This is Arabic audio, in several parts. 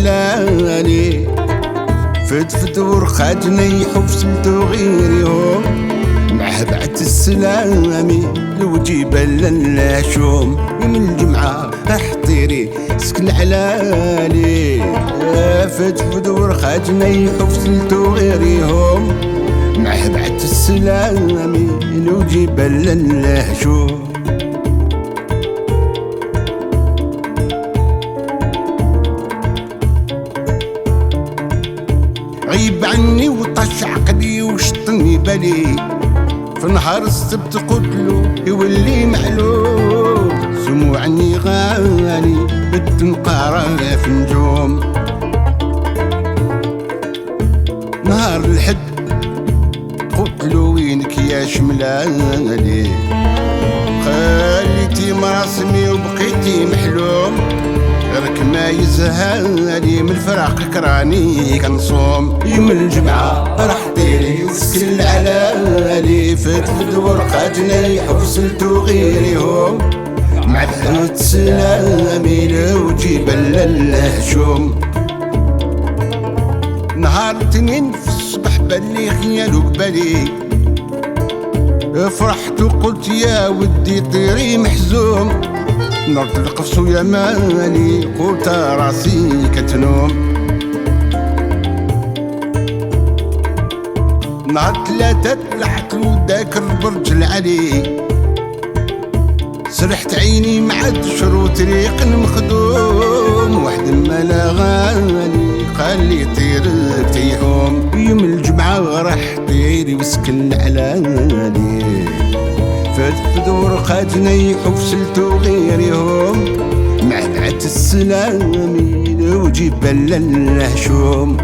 العلالي فدفد ورخات نيحو فسمتو غيريهم معه بعت السلامي لو جبال اللاشوم من الجمعة احطيري سك العلالي فدفد ورخات نيحو فسمتو غيريهم معه بعت السلامي لو جبال اللاشوم غيب عني وطش عقلي وشطني بالي في نهار السبت قتلو يولي معلوم سمو عني غالي بالتنقارة في نجوم نهار الحد قتلو وينك يا شملالي خليتي مراسمي وبقيتي محلوم غيرك ما يزهالي من الفراق كراني كنصوم يوم الجمعة راح ديري وسكن العلالي فتفد ورقة جنايح وفصلتو غيريهم مع بحوت سلامي لو جبل اللهشوم نهار الاثنين في الصبح بالي خيالو قبالي فرحت وقلت يا ودي طيري محزوم نرد القفص يا مالي قلت راسي كتنوم نهار ثلاثة طلعت له داك البرج العلي سرحت عيني معاد شروط ريق مخدوم واحد ما لا غالي قال لي طيرك تيحوم يوم الجمعة راح طيري وسكن العلالي فدفد ورقة جنيحو فسلتو غيريهم مع بعت السلامي لو جبال اللهشوم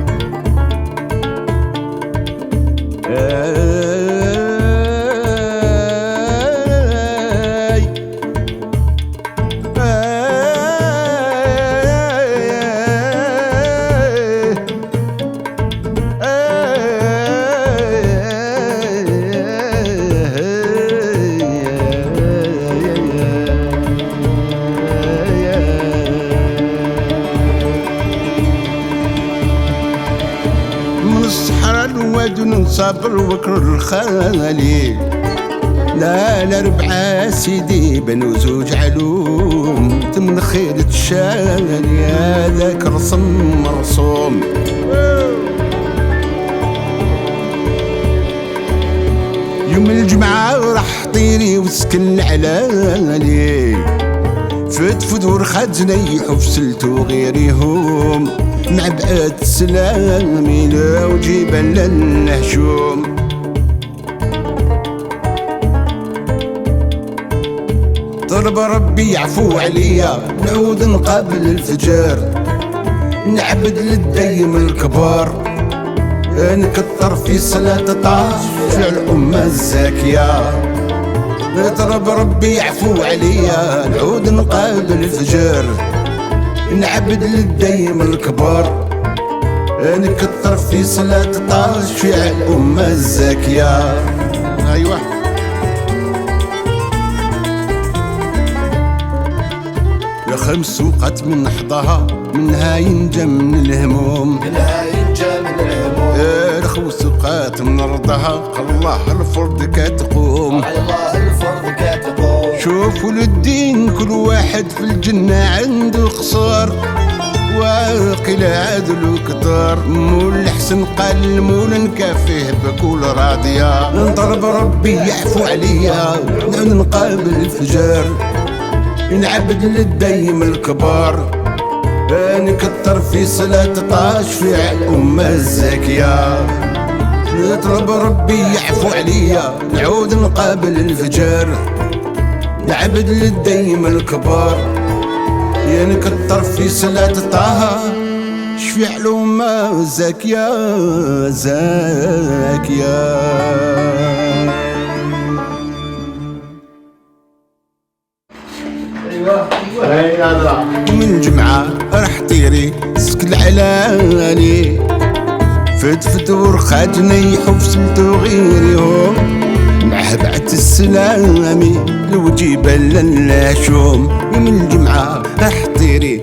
الواد صابر وكر الخالي لا ربعة سيدي بنو زوج علوم تمن خيرة الشالي هذاك رسم مرسوم يوم الجمعة راح طيري وسكن العلالي فدفد ورخات جنيح وفسلتو غيريهم مع بعد سلامي لو جبال النهشوم طلب ربي يعفو عليا نعود نقابل الفجر نعبد للدايم الكبار نكتر في صلاة طاش في الأمة الزاكية طلب ربي يعفو عليا نعود نقابل الفجر نعبد للدايم الكبار نكتر في صلاة طاش في الأمة الزاكية أيوة يا خمس وقت من حظها منها ينجى من الهموم الخوس وقات من رضها الله الفرد كتقوم شوفوا للدين كل واحد في الجنة عنده خسار واقي لا عدل كتار مول الحسن قال المولى نكافيه بكل راضية نضرب ربي يعفو عليا نعود نقابل الفجار نعبد للدايم الكبار نكتر في صلاة طاش في الأمة الزاكية نطلب ربي يعفو عليا نعود نقابل الفجار نعبد للدايم الكبار يا نكتر في صلاة طه شفيع الأمة زاكية زاكية من الجمعة راح طيري سك العلالي فدفد ورخة جنيحو فسمتو غيريهم معه بعت السلامي لو جبال اللاشوم من الجمعة راح طيري